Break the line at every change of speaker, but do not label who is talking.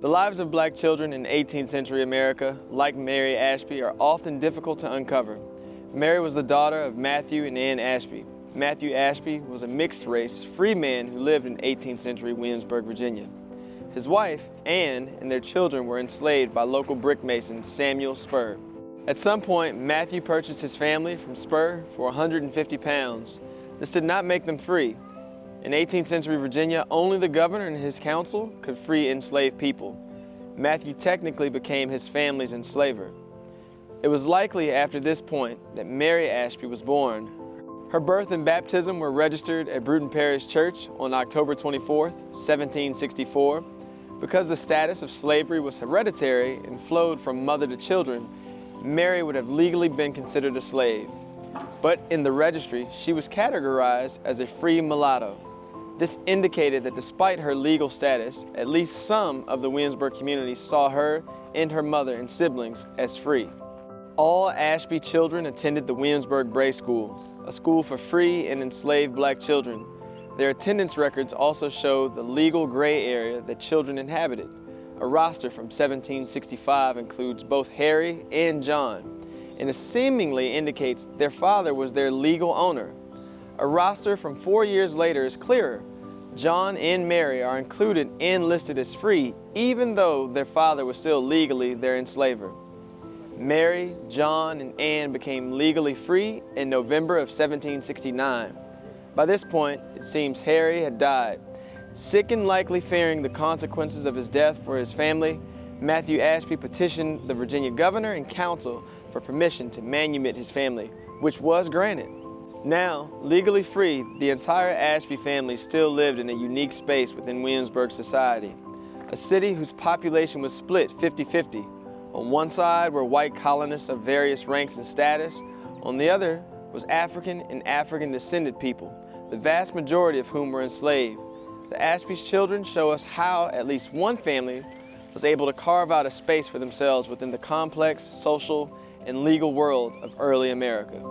The lives of black children in 18th century America, like Mary Ashby, are often difficult to uncover. Mary was the daughter of Matthew and Ann Ashby. Matthew Ashby was a mixed-race, free man who lived in 18th century Williamsburg, Virginia. His wife, Ann, and their children were enslaved by local brick mason Samuel Spur. At some point, Matthew purchased his family from Spur for 150 pounds. This did not make them free. In 18th century Virginia, only the governor and his council could free enslaved people. Matthew technically became his family's enslaver. It was likely after this point that Mary Ashby was born. Her birth and baptism were registered at Bruton Parish Church on October 24, 1764. Because the status of slavery was hereditary and flowed from mother to children, Mary would have legally been considered a slave. But in the registry, she was categorized as a free mulatto. This indicated that despite her legal status, at least some of the Williamsburg community saw her and her mother and siblings as free. All Ashby children attended the Williamsburg Bray School, a school for free and enslaved black children. Their attendance records also show the legal gray area that children inhabited. A roster from 1765 includes both Harry and John, and it seemingly indicates their father was their legal owner. A roster from 4 years later is clearer. John and Mary are included and listed as free, even though their father was still legally their enslaver. Mary, John, and Ann became legally free in November of 1769. By this point, it seems Harry had died. Sick and likely fearing the consequences of his death for his family, Matthew Ashby petitioned the Virginia governor and council for permission to manumit his family, which was granted. Now, legally free, the entire Ashby family still lived in a unique space within Williamsburg society, a city whose population was split 50-50. On one side were white colonists of various ranks and status. On the other was African and African-descended people, the vast majority of whom were enslaved. The Ashby's children show us how at least one family was able to carve out a space for themselves within the complex social and legal world of early America.